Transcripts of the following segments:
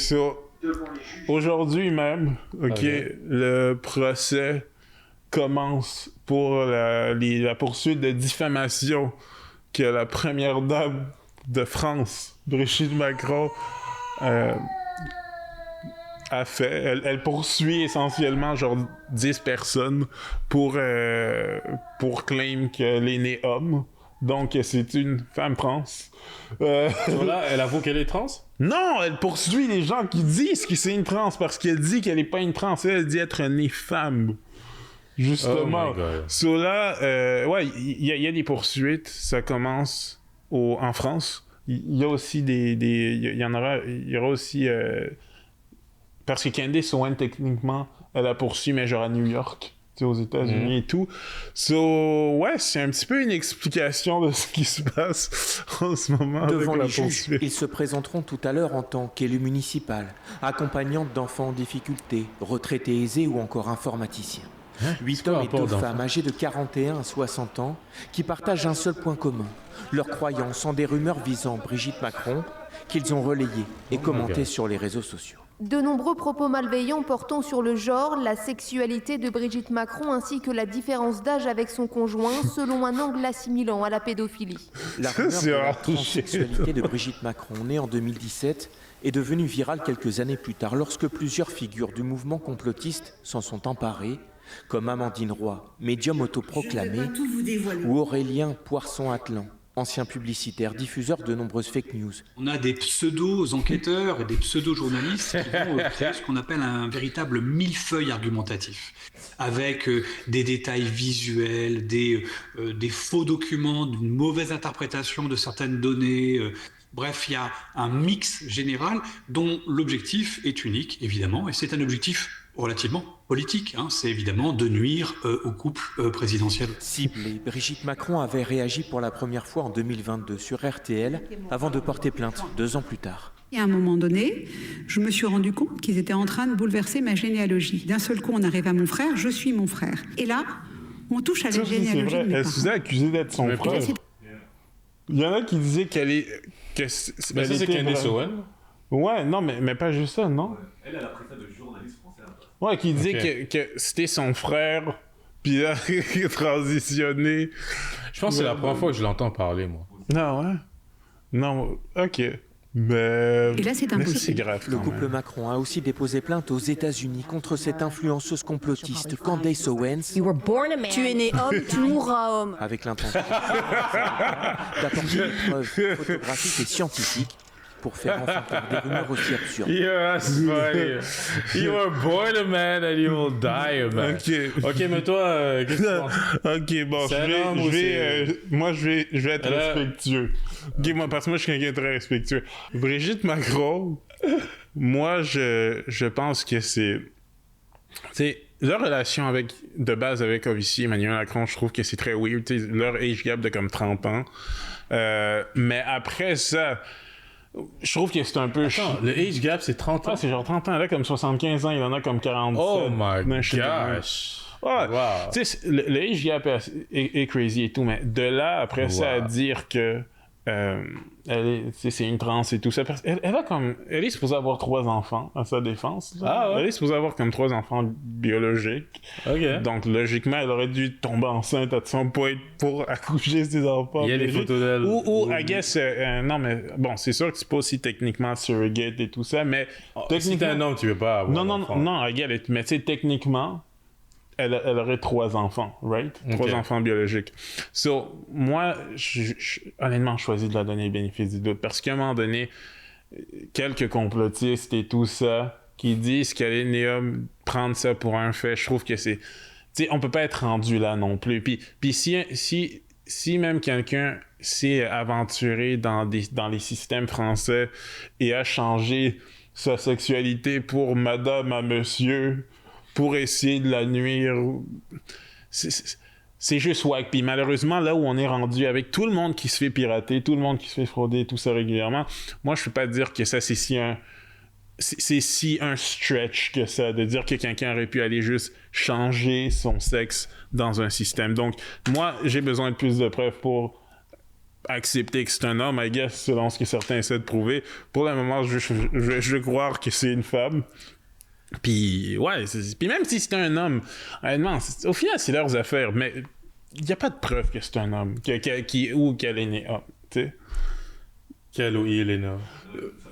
so, aujourd'hui même, le procès commence pour la poursuite de diffamation que la première dame de France, Brigitte Macron, a fait. Elle poursuit essentiellement genre 10 personnes pour claim qu'elle est née homme. Donc, c'est une femme trans. Là, elle avoue qu'elle est trans? Non, elle poursuit les gens qui disent que c'est une trans parce qu'elle dit qu'elle n'est pas une trans. Elle dit être née femme. Justement. Oh my God. So là, il y a des poursuites. Ça commence en France. Il y a aussi il y aura aussi... parce que Candace Owen, techniquement, elle a poursuivi, mais genre à New York. Aux États-Unis et tout. So, ouais, c'est un petit peu une explication de ce qui se passe en ce moment. Devant avec les la juges, ils se présenteront tout à l'heure en tant qu'élus municipaux, accompagnantes d'enfants en difficulté, retraités aisés ou encore informaticiens. 8 hommes et 2 femmes âgés de 41 à 60 ans qui partagent un seul point commun, leur croyance en des rumeurs visant Brigitte Macron qu'ils ont relayées et commentées sur les réseaux sociaux. De nombreux propos malveillants portant sur le genre, la sexualité de Brigitte Macron ainsi que la différence d'âge avec son conjoint selon un angle assimilant à la pédophilie. La rumeur de la transsexualité de Brigitte Macron, née en 2017, est devenue virale quelques années plus tard lorsque plusieurs figures du mouvement complotiste s'en sont emparées, comme Amandine Roy, médium autoproclamé, ou Aurélien Poisson-Atlan, ancien publicitaire, diffuseur de nombreuses fake news. On a des pseudo-enquêteurs et des pseudo-journalistes qui vont créer ce qu'on appelle un véritable millefeuille argumentatif, avec des détails visuels, des faux documents, d'une mauvaise interprétation de certaines données. Bref, il y a un mix général dont l'objectif est unique, évidemment, et c'est un objectif relativement politique, c'est évidemment de nuire au couple présidentiel. Ciblée, Brigitte Macron avait réagi pour la première fois en 2022 sur RTL avant de porter plainte 2 ans plus tard. Et à un moment donné, je me suis rendu compte qu'ils étaient en train de bouleverser ma généalogie. D'un seul coup, on arrive à mon frère, je suis mon frère. Et là, on touche à la généalogie de mes parents. Elle se faisait accuser d'être son frère. Il y en a qui disaient qu'elle est... ça, c'est Candace Owen. Ouais, non, mais pas juste ça, non? Elle a pris ça de journaliste français. Ouais, qui disait que c'était son frère, puis là, il a transitionné. Je pense que c'est la première fois que je l'entends parler, moi. Non, ouais? Non, ok. Mais... Et là, c'est impossible. Mais ça, c'est grave. Le couple Macron a aussi déposé plainte aux États-Unis contre cette influenceuse complotiste Candace Owens. Tu es né homme, tu mourras homme. Avec l'intention d'apporter des preuves photographiques et scientifiques pour faire enfin des rumeurs aussi absurdes. Yeah, that's funny. You were born a man and you will die a man. Ok, mais toi, qu'est-ce que tu penses? Ok, bon, je vais être respectueux. Ok, parce que moi, je suis quelqu'un de très respectueux. Brigitte Macron, moi, je pense que c'est... Tu leur relation de base avec Ovici, Emmanuel Macron, je trouve que c'est très weird. Leur age gap de comme 30 ans. Mais après ça... Je trouve que c'est un peu... Attends, le age gap, c'est 30 ans? Ah, c'est genre 30 ans. Là, comme 75 ans, il y en a comme 47. Oh my gosh! Ouais. Wow. Tu sais, le age gap est crazy et tout, mais de là, après ça, à dire que c'est une trans et tout ça. Elle est supposée avoir 3 enfants à sa défense. Là. Ah ouais? Elle est supposée avoir comme 3 enfants biologiques. Ok. Donc, logiquement, elle aurait dû tomber enceinte à son point pour accoucher ses enfants. Il y a des photos d'elle. Ou I guess, non, mais bon, c'est sûr que c'est pas aussi techniquement surrogate et tout ça, mais techniquement... Si t'es un homme, tu veux pas avoir Non, I get it. Mais tu sais, techniquement, elle aurait 3 enfants, right? 3 enfants biologiques. So, moi, honnêtement, je choisis de la donner le bénéfice du doute. Parce qu'à un moment donné, quelques complotistes et tout ça, qui disent qu'elle est née homme, prendre ça pour un fait, je trouve que c'est... Tu sais, on peut pas être rendu là non plus. Puis si même quelqu'un s'est aventuré dans les systèmes français et a changé sa sexualité pour madame à monsieur... pour essayer de la nuire. C'est juste wack. Puis malheureusement, là où on est rendu avec tout le monde qui se fait pirater, tout le monde qui se fait frauder, tout ça régulièrement, moi, je peux pas dire que ça, c'est si un stretch que ça, de dire que quelqu'un aurait pu aller juste changer son sexe dans un système. Donc, moi, j'ai besoin de plus de preuves pour accepter que c'est un homme, I guess, selon ce que certains essaient de prouver. Pour le moment, je veux croire que c'est une femme. Puis, ouais, puis même si c'est un homme, honnêtement, au final, c'est leurs affaires, mais il n'y a pas de preuve que c'est un homme, ou qu'elle est née homme, tu sais. Quel ou il est né.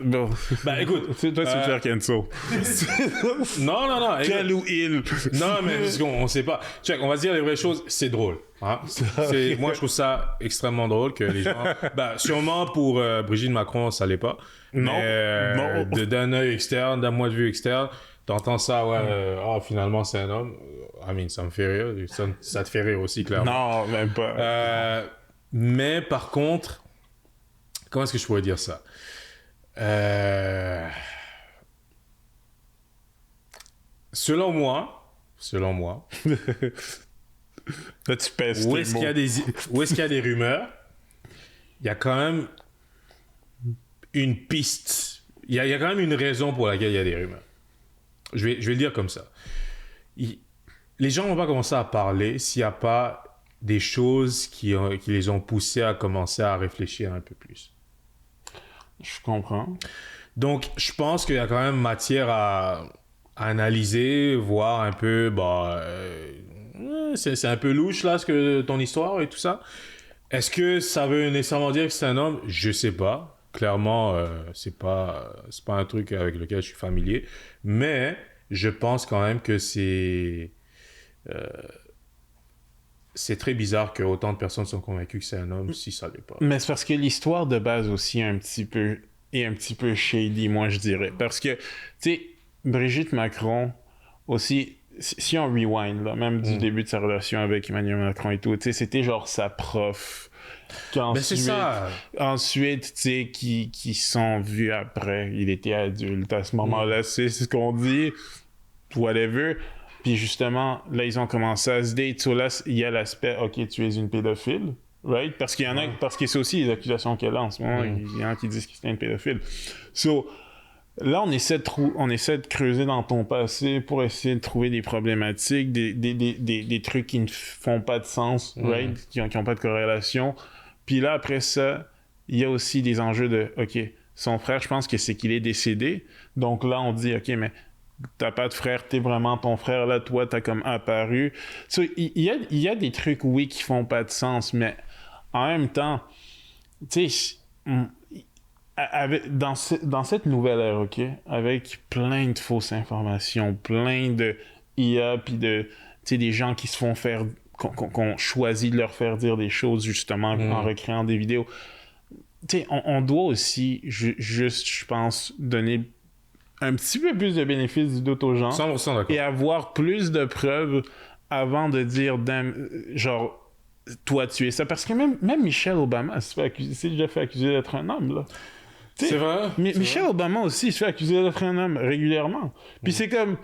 Bon. Ben écoute. C'est toi, c'est faire cancel. Non. Quel ou il. Non, mais parce qu'on sait pas. Check, on va se dire les vraies choses, c'est drôle. Hein? Moi, je trouve ça extrêmement drôle que les gens. Ben, sûrement pour Brigitte Macron, ça l'est pas. Non. Mais, non. D'un œil externe, d'un point de vue externe, t'entends ça, finalement, c'est un homme. Ça me fait rire. Ça te fait rire aussi, clairement. Non, même pas. Mais par contre. Comment est-ce que je pourrais dire ça? Selon moi, là, tu pèses où est-ce qu'il y a des rumeurs? Il y a quand même une piste. Il y a quand même une raison pour laquelle il y a des rumeurs. Je vais le dire comme ça. Les gens vont pas commencer à parler s'il n'y a pas des choses qui les ont poussés à commencer à réfléchir un peu plus. Je comprends. Donc, je pense qu'il y a quand même matière à analyser, voir un peu, c'est un peu louche là, ton histoire et tout ça. Est-ce que ça veut nécessairement dire que c'est un homme? Je sais pas. Clairement, c'est pas un truc avec lequel je suis familier. Mais je pense quand même que c'est très bizarre que autant de personnes sont convaincues que c'est un homme si ça l'est pas. Mais c'est parce que l'histoire de base aussi est un petit peu shady, moi je dirais. Parce que, tu sais, Brigitte Macron aussi, si on rewind, là, même du début de sa relation avec Emmanuel Macron et tout, tu sais, c'était genre sa prof. C'est ça. Ensuite, tu sais, qui sont vus après. Il était adulte à ce moment-là, c'est ce qu'on dit, whatever. Puis justement, là, ils ont commencé à se date. So là, il y a l'aspect, OK, tu es une pédophile, right? Parce qu'il y en a, parce que c'est aussi les accusations qu'elle a en ce moment. Il y en a qui disent que c'est une pédophile. So, là, on essaie de creuser dans ton passé pour essayer de trouver des problématiques, des trucs qui ne font pas de sens, right? Qui n'ont pas de corrélation. Puis là, après ça, il y a aussi des enjeux de, OK, son frère, je pense que c'est qu'il est décédé. Donc là, on dit, OK, mais t'as pas de frère, t'es vraiment ton frère, là, toi, t'as comme apparu. So, il y a des trucs, oui, qui font pas de sens, mais en même temps, tu sais, dans cette nouvelle ère, OK, avec plein de fausses informations, plein de IA, puis de, tu sais, des gens qui se font faire, qu'on choisit de leur faire dire des choses, justement, en recréant des vidéos. Tu sais, on doit aussi, juste, je pense, donner un petit peu plus de bénéfices du doute aux gens 100% d'accord. Et avoir plus de preuves avant de dire genre toi tu es ça, parce que même Michelle Obama s'est déjà fait accuser d'être un homme là. T'sais, c'est vrai. Michelle Obama aussi se fait accuser d'être un homme régulièrement. Puis c'est comme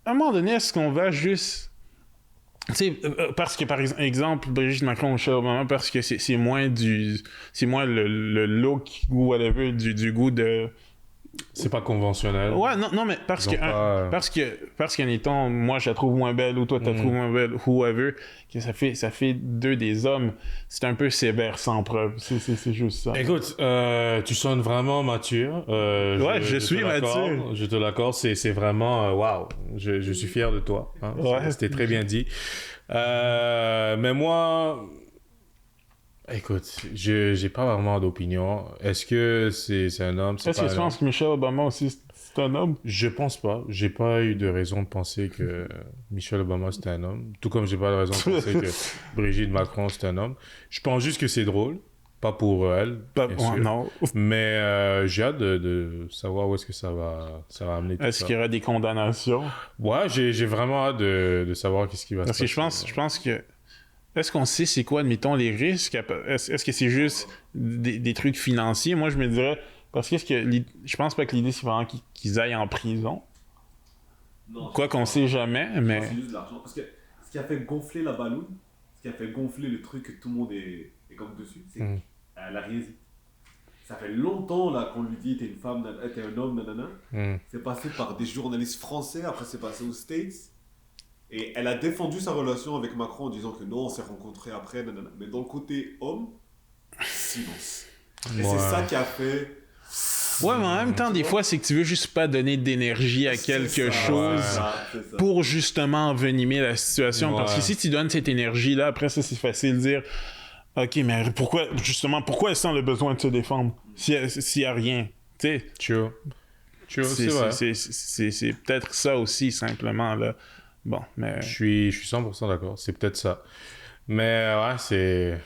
à un moment donné, est-ce qu'on va juste parce que par exemple Brigitte Macron ou Michelle Obama, parce que c'est moins le look ou whatever du goût de. C'est pas conventionnel. Ouais, non, mais parce que, mettons, moi, je la trouve moins belle, ou toi, tu la trouves moins belle, whoever, que ça fait deux des hommes. C'est un peu sévère sans preuve. C'est juste ça. Écoute, tu sonnes vraiment mature. Ouais, je suis mature. Je te l'accorde. C'est vraiment, waouh. Je suis fier de toi. Hein. Ouais. C'était très bien dit. Mais moi... Écoute, j'ai pas vraiment d'opinion. Est-ce que c'est un homme? Est-ce que tu penses que Michelle Obama aussi c'est un homme? Je pense pas. J'ai pas eu de raison de penser que Michelle Obama c'était un homme. Tout comme j'ai pas de raison de penser que Brigitte Macron c'est un homme. Je pense juste que c'est drôle. Pas pour elle, bien sûr. Non. Mais j'ai hâte de savoir où est-ce que ça va amener tout ça. Est-ce qu'il y aura des condamnations? Ouais, j'ai vraiment hâte de savoir qu'est-ce qui va se passer. Parce que je pense que... Est-ce qu'on sait c'est quoi, admettons, les risques? Est-ce que c'est juste des trucs financiers? Moi, je me dirais... Parce que je pense pas que l'idée, c'est vraiment qu'ils aillent en prison. Non, quoi qu'on sait jamais, mais... C'est juste de l'argent. Parce que ce qui a fait gonfler la balloune, ce qui a fait gonfler le truc que tout le monde est comme dessus, c'est qu'elle a rien dit. Ça fait longtemps là qu'on lui dit t'es une femme, t'es un homme, nanana. C'est passé par des journalistes français, après c'est passé aux States. Et elle a défendu sa relation avec Macron en disant que non, on s'est rencontrés après, nanana. Mais dans le côté homme, silence. Et c'est ça qui a fait... Ouais, mais en même temps, des fois, c'est que tu veux juste pas donner d'énergie à quelque chose pour justement envenimer la situation. Parce que si tu donnes cette énergie-là, après ça, c'est facile de dire OK, mais pourquoi elle sent le besoin de se défendre s'il y a rien? Tu sais, c'est peut-être ça aussi, simplement, là. Bon, mais... Je suis 100% d'accord. C'est peut-être ça. Mais ouais, c'est...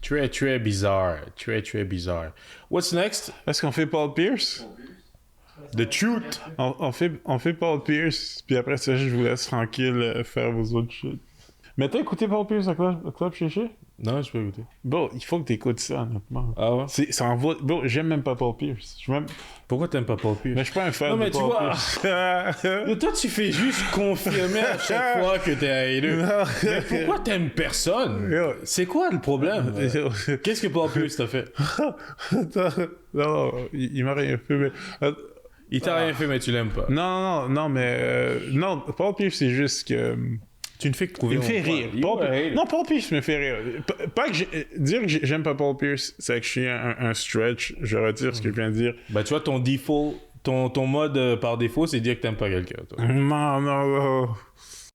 Très bizarre. Très bizarre. What's next? Est-ce qu'on fait Paul Pierce? The Truth. On fait Paul Pierce, puis après ça, je vous laisse tranquille faire vos autres shit. Mais t'as écouté Paul Pierce à Club Chéché? Non, je peux écouter. Bon, il faut que t'écoutes ça, honnêtement. Ah ouais? Ça en va... Bon, j'aime même pas Paul Pierce. Pourquoi t'aimes pas Paul Pierce? Mais je suis pas un fan non, mais de Paul Pierce. Mais toi, tu fais juste confirmer à chaque fois que t'es haineux. Mais pourquoi t'aimes personne? C'est quoi le problème? Qu'est-ce que Paul Pierce t'a fait? Non, il m'a rien fait, mais... Il t'a rien fait, mais tu l'aimes pas. Non, mais... non, Paul Pierce, c'est juste que... Tu ne fais que trouver... Il me fait rire. Paul Pierce me fait rire. Pas que dire que j'aime pas Paul Pierce, c'est que je suis un stretch. Je retire ce que je viens de dire. Ben, tu vois, ton default, ton mode par défaut, c'est dire que t'aimes pas quelqu'un. Non.